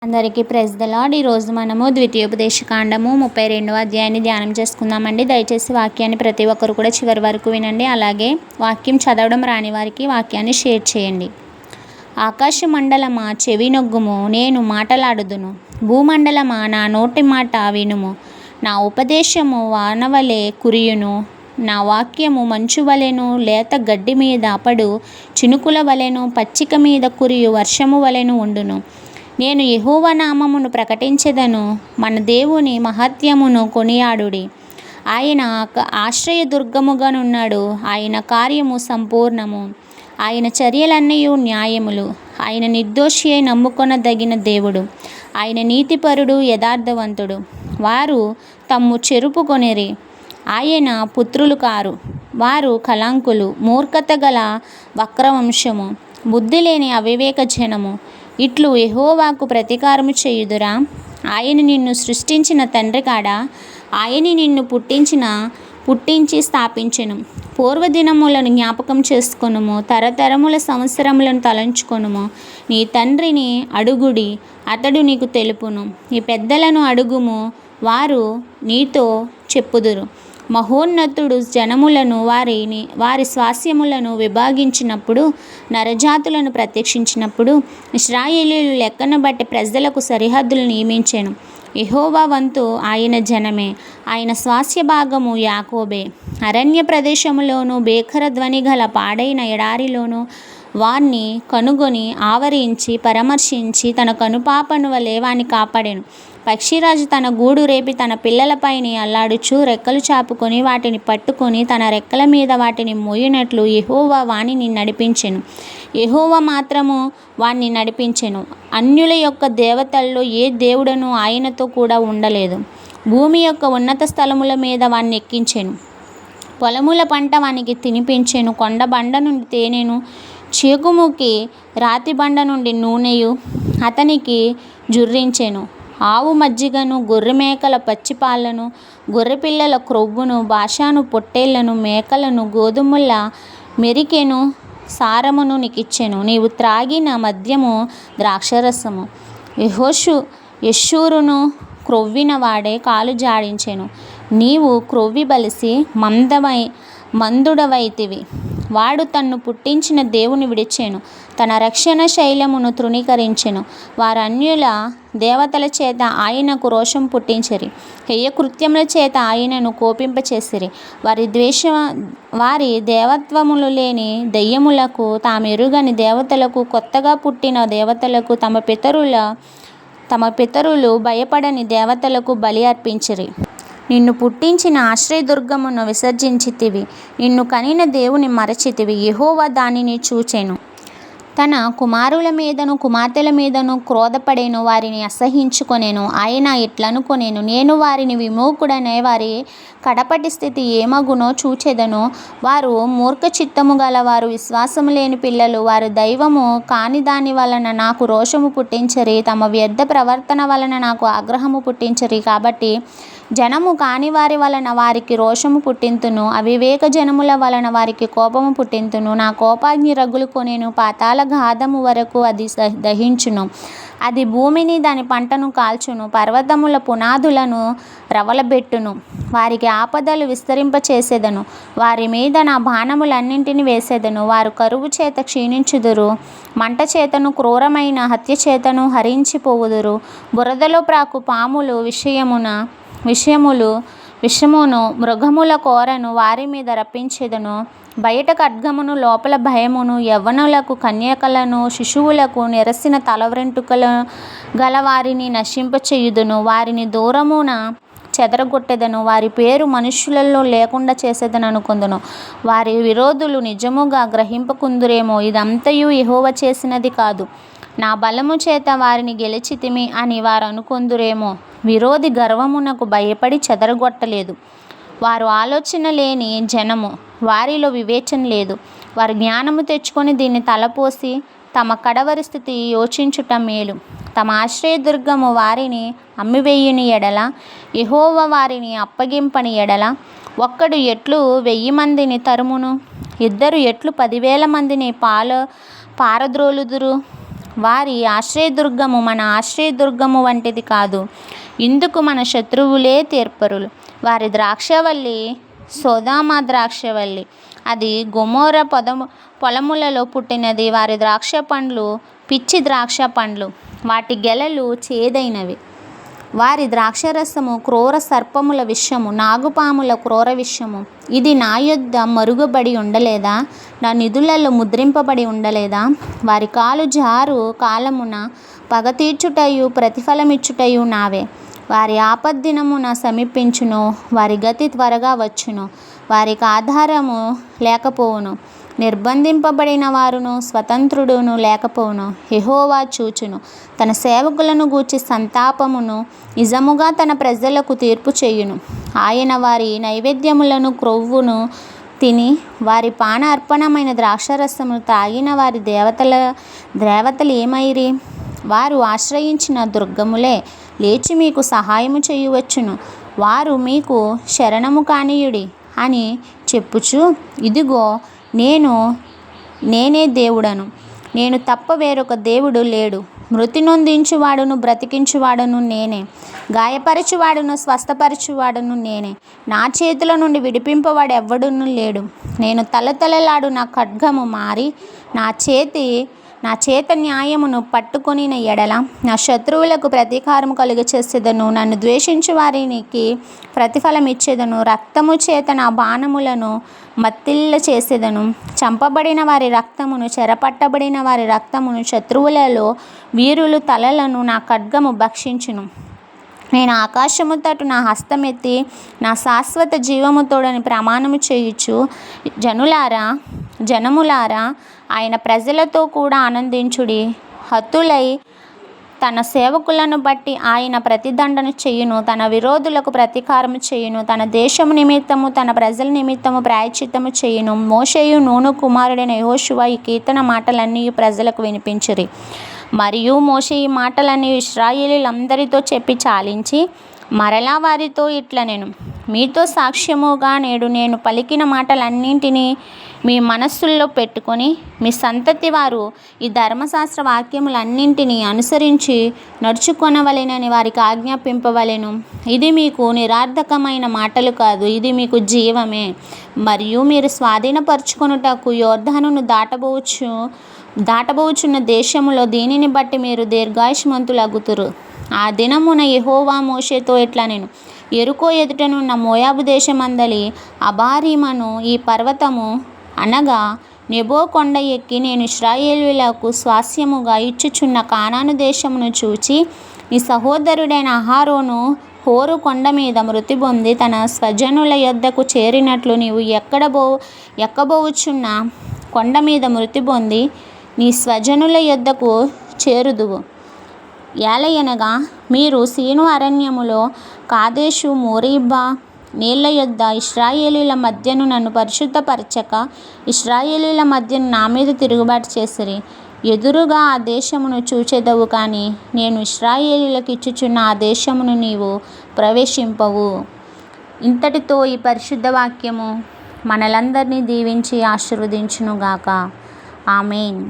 అందరికీ praise the lord. ఈరోజు మనము ద్వితీయోపదేశకాండము 32వ అధ్యాయాన్ని ధ్యానం చేసుకుందామండి. దయచేసి వాక్యాన్ని ప్రతి ఒక్కరు కూడా చివరి వరకు వినండి. అలాగే వాక్యం చదవడం రాని వారికి వాక్యాన్ని షేర్ చేయండి. ఆకాశ మండలమా చెవినొగ్గుము, నేను మాటలాడుదును. భూమండలమా నా నోటి మాట వినుము. నా ఉపదేశము వానవలే కురియును, నా వాక్యము మంచు వలెను, లేత గడ్డి మీద పడు చినుకుల వలెను, పచ్చిక మీద కురియు వర్షము వలెను ఉండును. నేను యెహోవా నామమును ప్రకటించెదను, మన దేవుని మహత్యమును కొనియాడుడి. ఆయన ఆశ్రయదుర్గముగానున్నాడు, ఆయన కార్యము సంపూర్ణము, ఆయన చర్యలన్నయు న్యాయములు. ఆయన నిర్దోషి అయి నమ్ముకొనదగిన దేవుడు, ఆయన నీతిపరుడు యథార్థవంతుడు. వారు తమ్ము చెరుపుకొనిరి, ఆయన పుత్రులు కారు. వారు కళంకులు, మూర్ఖత గల వక్రవంశము, బుద్ధి లేని అవివేక జనము. ఇట్లు యెహోవాకు ప్రతీకారము చేయుదురా? ఆయన నిన్ను సృష్టించిన తండ్రి కాడా? ఆయన నిన్ను పుట్టించి స్థాపించెను. పూర్వదినములను జ్ఞాపకం చేసుకొనుము, తరతరముల సంవత్సరములను తలంచుకొనుము. నీ తండ్రిని అడుగుడి, అతడు నీకు తెలుపును. నీ పెద్దలను అడుగుము, వారు నీతో చెప్పుదురు. మహోన్నతుడు జనములను వారి స్వాస్యములను విభాగించినప్పుడు, నరజాతులను ప్రత్యక్షించినప్పుడు, ఇశ్రాయేలీయులు లెక్కను బట్టి ప్రజలకు సరిహద్దులు నియమించెను. యెహోవా వంతు ఆయన జనమే, ఆయన స్వాస్య భాగము యాకోబే. అరణ్య ప్రదేశములోను, భేకర ధ్వని గల పాడైన ఎడారిలోను వాణ్ణి కనుగొని ఆవరించి పరామర్శించి తన కనుపాపను వలె వాణ్ణి కాపాడెను. పక్షిరాజు తన గూడు రేపి తన పిల్లలపైని అల్లాడుచు రెక్కలు చాపుకొని వాటిని పట్టుకొని తన రెక్కల మీద వాటిని మోయునట్లు యెహోవా వాణిని నడిపించెను. యెహోవా మాత్రము వాణ్ణి నడిపించెను. అన్యుల యొక్క దేవతల్లో ఏ దేవుడను ఆయనతో కూడా ఉండలేదు. భూమి యొక్క ఉన్నత స్థలముల మీద వాణ్ణి ఎక్కించెను. పొలముల పంట వానికి తినిపించెను. కొండ బండ నుండి తేనెను, చేకుముకి రాతి బండ నుండి నూనెయు అతనికి జుర్రించెను. ఆవు మజ్జిగను, గొర్రె మేకల పచ్చిపాలను, గొర్రెపిల్లల క్రొవ్వును, బాషాను పొట్టేళ్లను, మేకలను, గోధుమల మెరికెను సారమును నీకిచ్చెను. నీవు త్రాగిన మద్యము ద్రాక్షరసము. యెషూరును క్రొవ్విన వాడే కాలు జాడించెను. నీవు క్రొవ్వి బలిసి మందుడవైతివి. వాడు తన్ను పుట్టించిన దేవుని విడిచెను, తన రక్షణ శైలమును తృణీకరించెను. వారు అన్యుల దేవతల చేత ఆయనకు రోషం పుట్టించిరి, హేయకృత్యముల చేత ఆయనను కోపింపచేసిరి. వారి దేవత్వములు లేని దెయ్యములకు, తామెరుగని దేవతలకు, కొత్తగా పుట్టిన దేవతలకు, తమ పితరులు భయపడని దేవతలకు బలి అర్పించిరి. నిన్ను పుట్టించిన ఆశ్రయదుర్గమును విసర్జించితివి, నిన్ను కనిన దేవుని మరచితివి. యెహోవా దానిని చూచెను, తన కుమారుల మీదను కుమార్తెల మీదను క్రోధపడెను, వారిని అసహ్యించుకొనెను. ఆయన ఇట్లనుకొనెను, నేను వారిని విమూఢుడనే వారి కడపటి స్థితి ఏమగునో చూచెదను. వారు మూర్ఖ చిత్తము గలవారు, విశ్వాసము లేని పిల్లలు. వారు దైవము కాని దాని వలన నాకు రోషము పుట్టించిరి, తమ వ్యర్థ ప్రవర్తన వలన నాకు ఆగ్రహము పుట్టించిరి. కాబట్టి జనము కాని వారి వలన వారికి రోషము పుట్టింతును, అవివేక జనముల వలన వారికి కోపము పుట్టింతును. నా కోపాగ్ని రగులుకొనెను, పాతాళ గాధము వరకు అది దహించును. అది భూమిని దాని పంటను కాల్చును, పర్వతముల పునాదులను రవలబెట్టును. వారికి ఆపదలు విస్తరింపచేసేదను, వారి మీద నా బాణములన్నింటినీ వేసేదను. వారు కరువు చేత క్షీణించుదురు, మంట చేతను క్రూరమైన హత్య చేతను హరించిపోవుదురు. బురదలో ప్రాకు పాములు విషమును మృగముల కోరను వారి మీద రప్పించెదను. బయట ఖడ్గమును, లోపల భయమును, యవ్వనులకు కన్యకలను, శిశువులకు నెరసిన తలవెంట్రుకలు గల వారిని నశింపచేయుదును. వారిని దూరమున చెదరగొట్టెదను, వారి పేరు మనుష్యులలో లేకుండా చేసేదను అనుకొందును. వారి విరోధులు నిజముగా గ్రహింపకుందురేమో, ఇదంతయు యెహోవా చేసినది కాదు, నా బలము చేత వారిని గెలిచితిమి అని వారు అనుకొందురేమో. విరోధి గర్వమునకు భయపడి చెదరగొట్టలేదు. వారు ఆలోచన లేని జనము, వారిలో వివేచన లేదు. వారు జ్ఞానము తెచ్చుకొని దీన్ని తలపోసి తమ కడవరి స్థితి యోచించుట మేలు. తమ ఆశ్రయదుర్గము వారిని అమ్మివేయుని ఎడల, యెహోవా వారిని అప్పగింపని ఎడల, ఒక్కడు ఎట్లు 1000 మందిని తరుమును, ఇద్దరు ఎట్లు 10,000 మందిని పారద్రోలుదురు. వారి ఆశ్రయదుర్గము మన ఆశ్రయదుర్గము వంటిది కాదు. ఇందుకు మన శత్రువులే తీర్పరులు. వారి ద్రాక్షవల్లి సొదొమ ద్రాక్షవల్లి, అది గొమొర్రా పొలములలో పుట్టినది. వారి ద్రాక్ష పండ్లు పిచ్చి ద్రాక్ష పండ్లు, వాటి గెలలు చేదైనవి. వారి ద్రాక్షరసము క్రూర సర్పముల విషము, నాగుపాముల క్రూర విషము. ఇది నా యొద్ద మరుగుబడి ఉండలేదా? నా నిధులలో ముద్రింపబడి ఉండలేదా? వారి కాలు జారు కాలమున పగ తీర్చుటయు ప్రతిఫలమిచ్చుటయు నావే. వారి ఆపద్దినమున సమీపించును, వారి గతి త్వరగా వచ్చును. వారికి ఆధారము లేకపోవును, నిర్బంధింపబడిన వారును స్వతంత్రుడును లేకపోవును. యెహోవా చూచును, తన సేవకులను గూర్చి సంతాపమును, నిజముగా తన ప్రజలకు తీర్పు చేయును. ఆయన వారి నైవేద్యములను క్రొవ్వును తిని వారి పాన అర్పణమైన ద్రాక్షరసమును తాగిన వారి దేవతలు ఏమైరి? వారు ఆశ్రయించిన దుర్గములే లేచి మీకు సహాయము చేయవచ్చును. వారు మీకు శరణము కానీయుడి అని చెప్పుచు, ఇదిగో నేనే దేవుడను, నేను తప్ప వేరొక దేవుడు లేడు. మృతి నొందించువాడును బ్రతికించువాడును నేనే, గాయపరచువాడును స్వస్థపరచువాడును నేనే. నా చేతుల నుండి విడిపింపవాడెవ్వడును లేడు. నేను తలతలలాడు నా ఖడ్గము మారి నా చేత న్యాయమును పట్టుకొనిన ఎడల నా శత్రువులకు ప్రతీకారము కలుగచేసేదను. నన్ను ద్వేషించు వారికి ప్రతిఫలం ఇచ్చేదను. రక్తము చేత నా బాణములను మత్తిల్ల చేసేదను. చంపబడిన వారి రక్తమును, చెరపట్టబడిన వారి రక్తమును, శత్రువులలో వీరుల తలలను నా ఖడ్గము భక్షించును. నేను ఆకాశము తట్టు నా హస్తమెత్తి నా శాశ్వత జీవముతోడని ప్రమాణము చేయుచు, జనములారా ఆయన ప్రజలతో కూడా ఆనందించుడి. హతులై తన సేవకులను బట్టి ఆయన ప్రతిదండన చేయును. తన విరోధులకు ప్రతీకారము చేయును. తన దేశము నిమిత్తము తన ప్రజల నిమిత్తము ప్రాయశ్చిత్తము చేయును. మోషేయు నూను కుమారుడైన యెహోషువ ఈ కీర్తన మాటలన్నీ ప్రజలకు వినిపించిరి. మరియు మోషే ఈ మాటలన్నీ ఇశ్రాయేలీయులందరితో చెప్పి చాలించి మరలా వారితో ఇట్లనెను, మీతో సాక్ష్యముగా నేడు నేను పలికిన మాటలన్నింటినీ మీ మనస్సుల్లో పెట్టుకొని మీ సంతతి వారు ఈ ధర్మశాస్త్ర వాక్యములన్నింటినీ అనుసరించి నడుచుకొనవలెనని వారికి ఆజ్ఞాపింపవలెను. ఇది మీకు నిరర్థకమైన మాటలు కాదు, ఇది మీకు జీవమే. మరియు మీరు స్వాధీనపరచుకొనుటకు యొర్దానును దాటబోచున్న దేశములో దీనిని బట్టి మీరు దీర్ఘాయుష్మంతులగుదురు. ఆ దినమున యెహోవా మోషేతో ఇట్లనెను, యెరికో ఎదుటనున్న మోయాబు దేశమందలి అబారీమును ఈ పర్వతము అనగా నెబో కొండ ఎక్కి నేను ఇశ్రాయేలీయులకు స్వాస్యముగా ఇచ్చుచున్న కానాను దేశమును చూచి నీ సహోదరుడైన అహరోను హోరు కొండ మీద మృతి పొంది తన స్వజనుల యొద్దకు చేరినట్లు నీవు ఎక్కబోవుచున్న కొండ మీద మృతి పొంది నీ స్వజనుల యొద్దకు చేరుదువు. ఏలయనగా మీరు సీను అరణ్యములో కాదేషు మోరీబా నీళ్ల యొద్ద ఇశ్రాయేలీయుల మధ్యను నన్ను పరిశుద్ధపరచక ఇశ్రాయేలీయుల మధ్యను నా మీద తిరుగుబాటు చేసిరి. ఎదురుగా ఆ దేశమును చూచెదవు, కానీ నేను ఇశ్రాయేలీయులకు ఇచ్చుచున్న ఆ దేశమును నీవు ప్రవేశింపవు. ఇంతటితో ఈ పరిశుద్ధ వాక్యము మనలందరినీ దీవించి ఆశీర్వదించునుగాక. ఆమేన్.